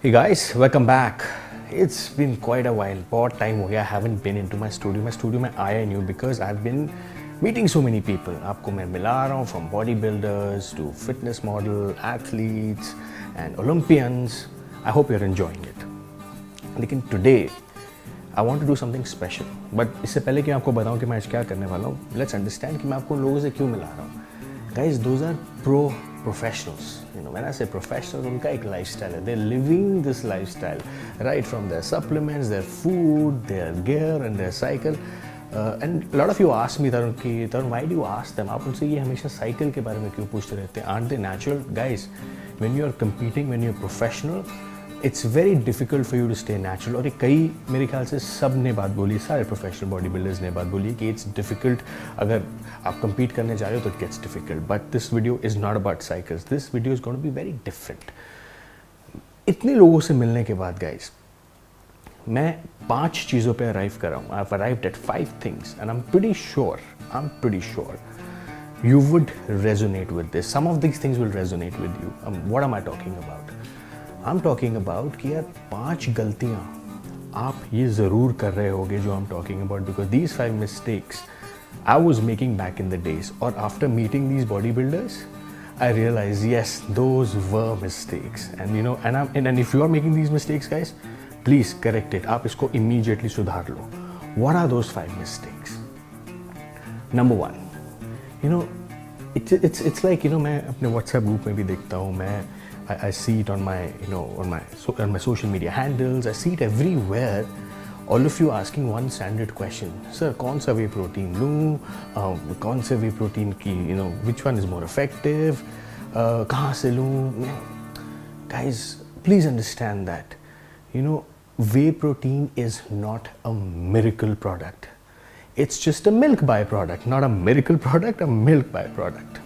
Hey guys, welcome back. It's been quite a while. बहुत time हो गया. I haven't been into my studio. मैं studio में आया नहीं हूँ because I've been meeting so many people. आपको मैं मिला रहा हूँ from bodybuilders to fitness model, athletes and Olympians. I hope you're enjoying it. लेकिन today I want to do something special. But इससे पहले कि मैं आपको बताऊँ कि मैं आज क्या करने वाला हूँ, let's understand कि मैं आपको उन लोगों से क्यों मिला रहा हूँ. Guys, those are professionals. You know, when I say professionals, उनका एक lifestyle है. They're living this lifestyle, right from their supplements, their food, their gear, and their cycle. And a lot of you ask me, Tarun, why do you ask them? आप उनसे ये हमेशा cycle के बारे में क्यों पूछते रहते हैं? Aren't they natural? Guys, when you are competing, when you're professional, it's very difficult for you to stay natural. और ये कई मेरे ख्याल से सब ने बात बोली, सारे प्रोफेशनल बॉडी बिल्डर्स ने बात बोली कि इट्स डिफिकल्ट अगर आप compete करने जा रहे हो तो it gets difficult. But this video is not about cycles. This video is going to be very different. इतने लोगों से मिलने के बाद गाइज मैं 5 चीज़ों पे अराइव कर रहा हूँ. I have arrived at 5 things and I am pretty sure you would resonate with this. Some of these things will resonate with you. What am I talking about? I'm talking about कि यार 5 गलतियाँ आप ये ज़रूर कर रहे होगे जो I'm talking about, because these 5 mistakes I was making back in the days. और after meeting these bodybuilders, I realized yes, those were mistakes. And you know, and if you are making these mistakes, guys, please correct it. आप इसको immediately सुधार लो. What are those 5 mistakes? Number 1. You know, it's like, you know, मैं अपने WhatsApp group में भी देखता हूँ. I see it on my, you know, on my social media handles. I see it everywhere. All of you asking one standard question. Sir, कौन सा whey protein लूँ? कौन से whey protein की, you know, which one is more effective? कहाँ से लूँ? Guys, please understand that, you know, whey protein is not a miracle product. It's just a milk byproduct, not a miracle product, a milk byproduct.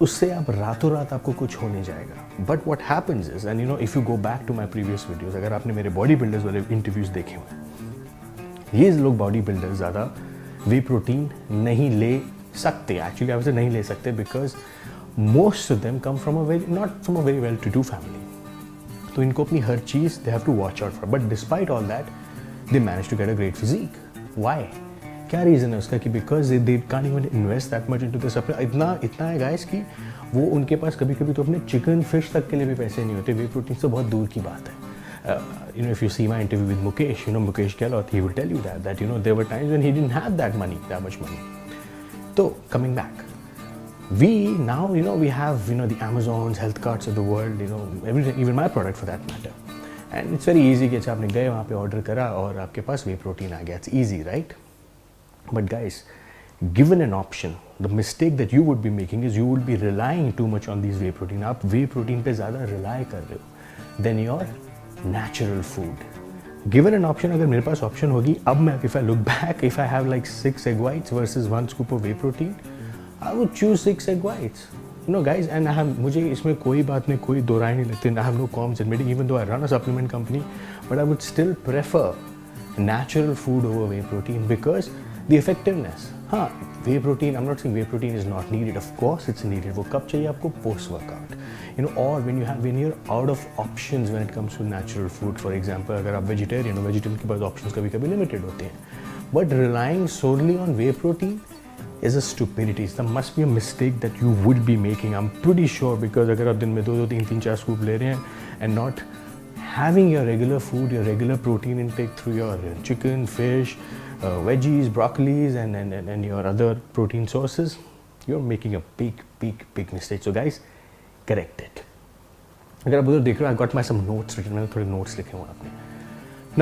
उससे आप रातों रात आपको कुछ हो नहीं जाएगा. But what happens is, and you know, if you go back to my previous videos, अगर आपने मेरे बॉडी बिल्डर्स वाले इंटरव्यूज देखे हुए, ये लोग बॉडी बिल्डर्स ज़्यादा वे प्रोटीन नहीं ले सकते. एक्चुअली आप इसे नहीं ले सकते because most of them come from not from a very well to do family. तो इनको अपनी हर चीज़ they have to watch out for. But despite all that they manage to get a great physique. Why? क्या reason है उसका? कि because they can't even invest that much into this. इतना है गाइस कि वो उनके पास कभी कभी तो अपने चिकन फिश तक के लिए भी पैसे नहीं होते. वे प्रोटीन से बहुत दूर की बात है. You know, if you see my interview with Mukesh, you know, Mukesh Gehlot, he will tell you that you know there were times when he didn't have that much money. तो coming back, we now, you know, we have, you know, the Amazons, health carts of the world, you know, everything, even my product for that matter. And it's very easy कि अच्छा आपने गए वहाँ पे order करा और आपके पास वे protein आ गया. It's easy, right? But guys, given an option, the mistake that you would be making is you would be relying too much on these whey protein. आप whey protein पे ज़्यादा rely कर रहे हो than your natural food. Given an option, अगर मेरे पास option होगी, अब मैं, if I look back, if I have like 6 egg whites versus 1 scoop of whey protein, I would choose 6 egg whites. You know, guys, and मुझे इसमें कोई बात नहीं, कोई दो राय नहीं लगती. I have no qualms admitting, even though I run a supplement company, but I would still prefer natural food over whey protein because the effectiveness. हाँ, whey protein, I'm not saying whey protein is not needed. Of course it's needed. वो कब चाहिए आपको? Post workout. You know, or when you're out of options when it comes to natural food. For example, अगर आप vegetarian हो, vegetarian के पास options कभी कभी limited होते हैं. But relying solely on whey protein is a stupidity. There must be a mistake that you would be making. I'm pretty sure, because अगर आप दिन में 2, 3, 4 scoop ले रहे हैं and not having your regular food, your regular protein intake through your chicken, fish, veggies, broccolis and your other protein sources, you're making a big mistake. So guys, correct it. अगर आप उधर देख रहे हो, I got my some notes written. मैंने थोड़े notes लिखे हुए अपने.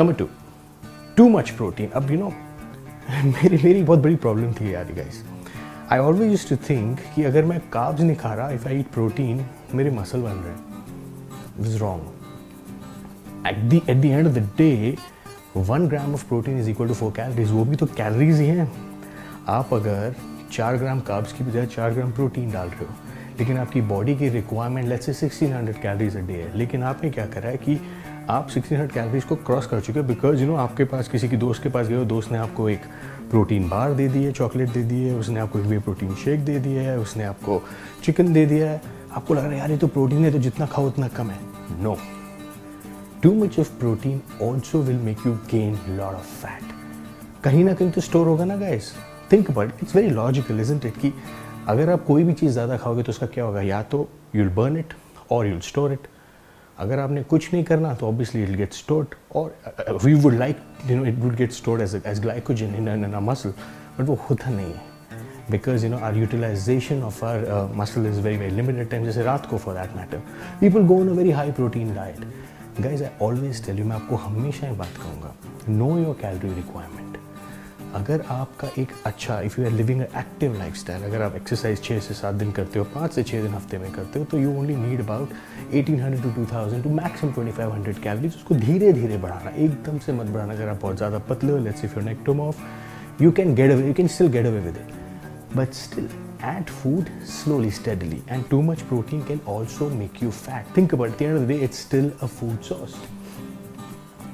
Number 2, too much protein. अब you know, मेरी बहुत बड़ी प्रॉब्लम थी यार guys. I always used to think कि अगर मैं carbs नहीं खा रहा, if I eat protein, मेरे muscle बन रहे हैं. This is wrong. At the end of the day, 1 gram of protein is equal to 4 calories. वो भी तो कैलोरीज ही हैं. आप अगर 4 ग्राम कार्ब्स की बजाय 4 ग्राम प्रोटीन डाल रहे हो, लेकिन आपकी बॉडी की requirement let's say 1600 calories a day है, लेकिन आपने क्या करा है कि आप 1600 कैलोरीज को क्रॉस कर चुके हो बिकॉज यू नो आपके पास किसी की दोस्त के पास गए हो, दोस्त ने आपको एक प्रोटीन बार दे दी है, चॉकलेट दे दी है, उसने आपको एक वे प्रोटीन शेक दे दिया है, उसने आपको चिकन दे दिया है. आपको लग रहा है यार ये तो प्रोटीन है तो जितना खाओ उतना कम है. No, Too much of protein also will make you gain a lot of fat. कहीं ना कहीं तो स्टोर होगा ना guys. Think about it. It's very logical, isn't it? कि अगर आप कोई भी चीज़ ज़्यादा खाओगे तो उसका क्या होगा, या तो you'll burn it or you'll store it. अगर आपने कुछ नहीं करना तो obviously it'll get stored, or we would like, it would get stored as glycogen in our muscle, but वो होता नहीं है. Because our utilization of our muscle is very very limited at times. जैसे रात को for that matter, people go on a very high protein diet. Guys, I always tell you, मैं आपको हमेशा ये बात कहूँगा, know your calorie requirement. अगर आपका एक अच्छा, if you are living an active lifestyle, अगर आप exercise 6 से 7 दिन करते हो, 5 से 6 दिन हफ्ते में करते हो, तो you only need about 1800 to 2000 to maximum 2500 calories. उसको धीरे धीरे बढ़ाना, एकदम से मत बढ़ाना. अगर आप बहुत ज़्यादा पतले हो, let's say if you're ectomorph, you can still get away with it. But still, add food slowly, steadily, and too much protein can also make you fat. Think about it, at the end of the day, it's still a food source.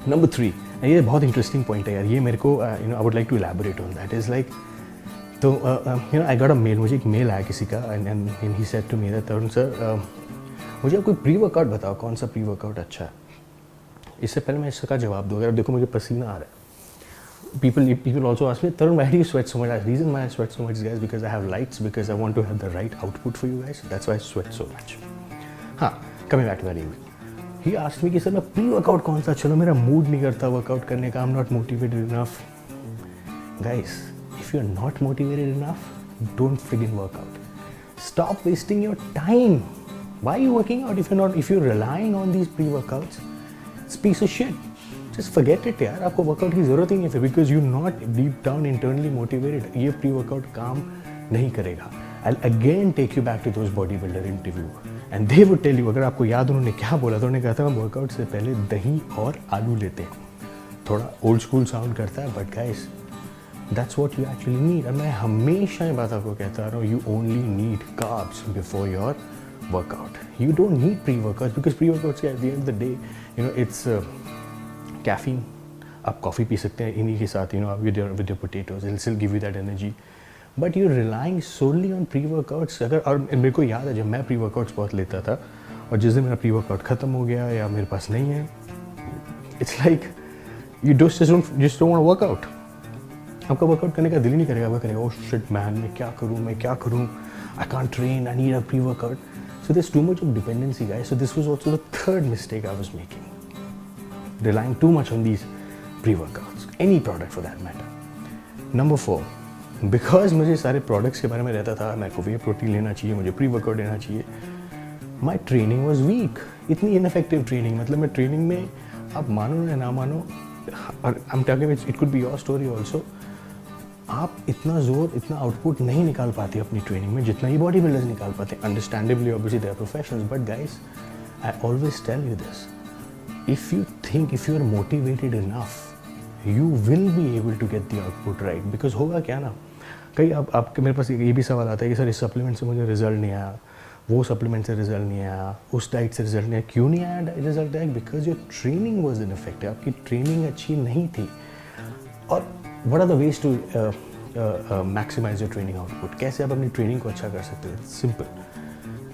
Number 3, and ये बहुत interesting point है यार, ये मेरे को I would like to elaborate on that. Is like, तो I got a mail, मुझे एक mail आया किसी का, and he said to me that Tarun sir, मुझे कोई pre-workout बताओ, कौन सा pre-workout अच्छा है. इससे पहले मैं इसका जवाब दूँ, अगर देखो मुझे पसीना आ रहा है. People also ask me, Tarun, why do you sweat so much? The reason why I sweat so much, guys, because I have lights, because I want to have the right output for you guys. That's why I sweat so much. Coming back to my email. He asked me कि sir मैं pre-workout कौन सा, चलो मेरा mood नहीं करता workout करने का, I'm not motivated enough. Guys, if you're not motivated enough, don't friggin' work out. Stop wasting your time. Why are you working out if you're relying on these pre-workouts? It's a piece of shit. Just forget it यार, आपको workout की ज़रूरत ही नहीं है, because you're not deep down internally motivated. ये pre workout काम नहीं करेगा. I'll again take you back to those bodybuilder interview, and they would tell you, अगर आपको याद उन्होंने क्या बोला, तो उन्होंने कहा था हम वर्कआउट से पहले दही और आलू लेते हैं. थोड़ा ओल्ड स्कूल साउंड करता है, but guys that's what you actually need. और मैं हमेशा ये बात आपको कहता रहा हूँ, you only need carbs before your workout. You don't need pre-workouts, because pre-workouts at the end of the day, it's caffeine. आप कॉफ़ी पी सकते हैं इन्हीं के साथ, with your potatoes, it'll still give you that energy. But you're relying solely on pre-workouts. अगर, और मेरे को याद है जब मैं pre-workouts बहुत लेता था, और जिस दिन मेरा pre-workout ख़त्म हो गया या मेरे पास नहीं है, it's like you just don't want to work out. आपका वर्कआउट करने का दिल ही नहीं करेगा. वो करेगा, oh shit man, मैं क्या करूँ, I can't train, I need a pre-workout. So there's too much of dependency, guys. So this was also the third mistake I was making. Relying too much on these pre-workouts, any product for that matter. Number 4, because मुझे सारे products के बारे में रहता था, मेरे को whey protein लेना चाहिए, मुझे pre-workout लेना चाहिए, my training was weak. इतनी ineffective training, मतलब मैं training में, आप मानो या ना मानो, और I'm talking, it could be your story also, आप इतना जोर, इतना आउटपुट नहीं निकाल पाते अपनी ट्रेनिंग में जितना ही बॉडी बिल्डर्स निकाल पाते. Understandably, obviously they are professionals, but guys, I always tell you this, if you are motivated enough, you will be able to get the output right. Because होगा क्या ना, कई आपके मेरे पास ये भी सवाल आता है कि सर इस सप्लीमेंट से मुझे रिजल्ट नहीं आया, वो सप्लीमेंट से रिजल्ट नहीं आया, उस डाइट से रिजल्ट नहीं आया. क्यों नहीं आया रिजल्ट आया? Because your training was ineffective. आपकी ट्रेनिंग अच्छी नहीं थी. और what are the ways to maximize your training output? कैसे आप अपनी ट्रेनिंग को अच्छा कर सकते हो? Simple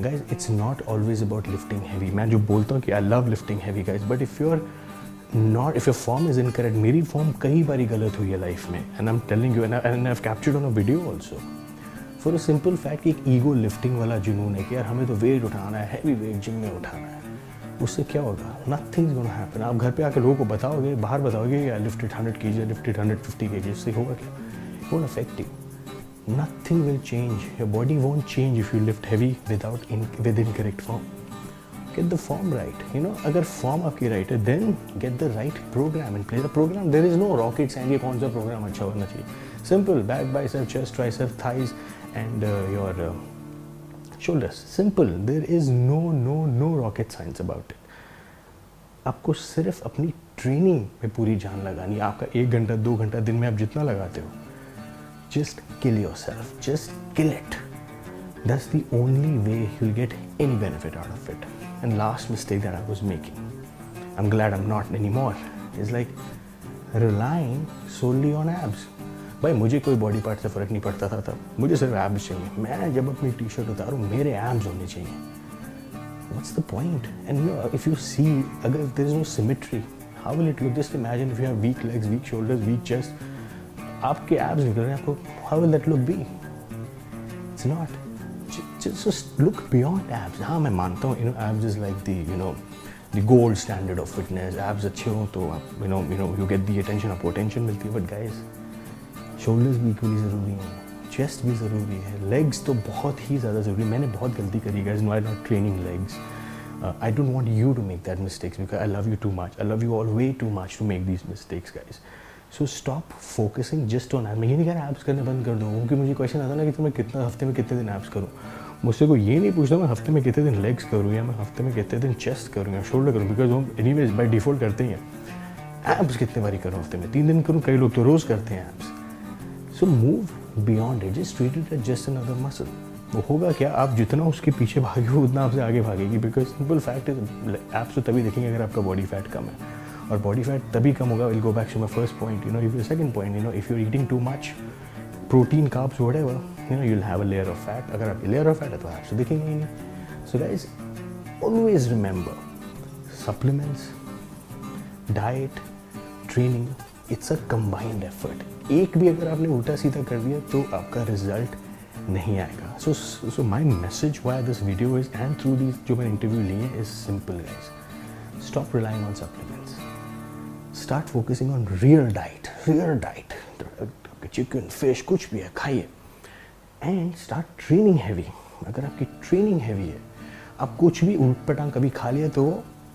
guys, it's not always about lifting heavy. मैं जो बोलता हूँ कि I love lifting heavy guys, but if your form is incorrect, मेरी form कई बारी गलत हुई है लाइफ में, and I'm telling you, and I've captured on a video also, for a simple fact कि एक ego lifting वाला जुनून है कि यार हमें तो वेट उठाना है, heavy weight जिम में उठाना है. उससे क्या होगा? Nothing's gonna happen. आप घर पे आके लोगों को बताओगे, बाहर बताओगे I lifted 100 kg, I lifted 150 kg, इससे होगा क्या? It won't affect you. Nothing will change. Your body won't change if you lift heavy with incorrect form. Get the form right. अगर form आपकी right है, then get the right program and play the program. There is no rocket science. ये कौन सा program अच्छा होना चाहिए? Simple. Back, bicep, chest, tricep, thighs, and your shoulders. Simple. There is no rocket science about it. आपको सिर्फ अपनी training में पूरी जान लगानी है. आपका 1 घंटा 2 घंटा दिन में आप जितना लगाते हो, just kill yourself, just kill it. That's the only way you'll get any benefit out of it. And last mistake that I was making, I'm glad I'm not anymore, is like relying solely on abs. भाई मुझे कोई body part से फ़र्क नहीं पड़ता था तब, मुझे सिर्फ एब्स चाहिए. मैं जब अपनी टी शर्ट उतारूँ मेरे एब्स होने चाहिए. what's the point? And you know, if you see, if there is no symmetry, how will it look? Just imagine if you have weak legs, weak shoulders, weak chest, आपके abs निकल रहे हैं आपको, how will that look be? It's not. Just look beyond abs. हाँ मैं मानता हूँ, you know, abs is like the gold standard of fitness. Abs अच्छे हो तो आप you get the attention, आपको attention मिलती है. But guys, shoulders भी equally ज़रूरी हैं, chest भी ज़रूरी है, legs तो बहुत ही ज़्यादा ज़रूरी है. मैंने बहुत गलती करी guys, while not training legs. I don't want you to make that mistakes because I love you too much. I love you all way too much to make these mistakes, guys. So stop focusing just on abs. मैं ये नहीं कह रहा abs करने बंद कर दो, क्योंकि मुझे क्वेश्चन आता ना कि तुम्हें कितना हफ्ते में कितने दिन abs करूँ. मुझसे कोई ये नहीं पूछता मैं हफ्ते में कितने दिन legs करूँ या मैं हफ्ते में कितने दिन chest करूँ या shoulder करूँ, because हम anyways by default करते ही हैं. Abs कितने बारी करूँ हफ्ते में, 3 दिन करूँ, कई लोग तो रोज़ करते हैं abs. So move beyond it. Just treat it as just another muscle. वो होगा क्या, आप जितना उसके पीछे भागे उतना आपसे आगे भागेगी. Because simple fact is apps तो तभी देखेंगे अगर आपका बॉडी फैट कम है, और बॉडी फैट तभी कम होगा. Will go back to my first point, you know, if second point, you know, if you are eating too much protein, carbs, whatever, you know, you will have a layer of fat. अगर आप layer of fat है तो apps तो दिखेंगे ही नहीं. So guys, always remember, supplements, diet, training, it's a combined effort. एक भी अगर आपने उल्टा सीधा कर दिया तो आपका रिजल्ट नहीं आएगा. So my message via this video is, and through these जो मैंने इंटरव्यू लिए हैं, is simple guys. Stop relying on supplements. Start focusing on real diet. Chicken, fish, कुछ भी है खाइए. And start training heavy. अगर आपकी ट्रेनिंग हैवी है, आप कुछ भी उल्ट पटांग कभी खा लिया तो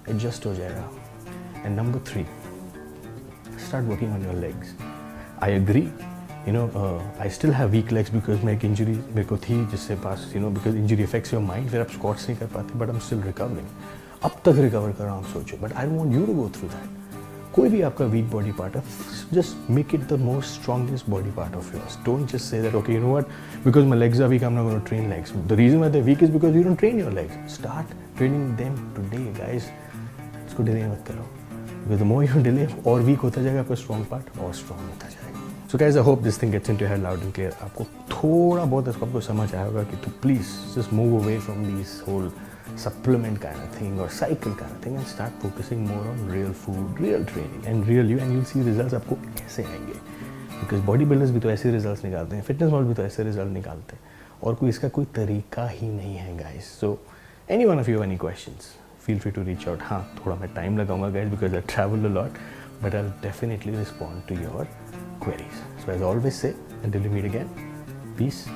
एडजस्ट हो जाएगा. And number 3, start working on your legs. I agree. You know, I still have weak legs because मैं एक इंजरी मेरे को थी जिससे पास, you know, because injury affects your mind, फिर आप स्क्वाट्स नहीं कर पाते, but I'm still recovering. अब तक रिकवर कर रहा हूँ, सोचो. But I don't want you to go through that. कोई भी आपका weak body part है, just make it the most strongest body part of yours. Don't just say that, okay, you know what, because my legs are weak, I'm not going to train legs. The reason why they're weak is because you don't train your legs. Start training them today, guys. इसको delay मत करो. Because the more you delay, और weak होता जाएगा आपका strong part, और strong होता जाएगा. So guys, I hope this thing gets into your head loud and clear. आपको थोड़ा बहुत इसको आपको समझ आया होगा कि तो please just move away from these whole supplement kind of thing or cycle kind of thing and start focusing more on real food, real training and real you, and you'll see results आपको ऐसे आएंगे. Because body builders भी तो ऐसे results निकालते हैं, fitness model भी तो ऐसे result निकालते हैं, और कोई इसका कोई तरीका ही नहीं है guys. So any one of you have any questions, feel free to reach out. हाँ, थोड़ा मैं time लगाऊंगा guys because I travel a lot, but I'll definitely respond to your queries. So as I always say, until we meet again, peace.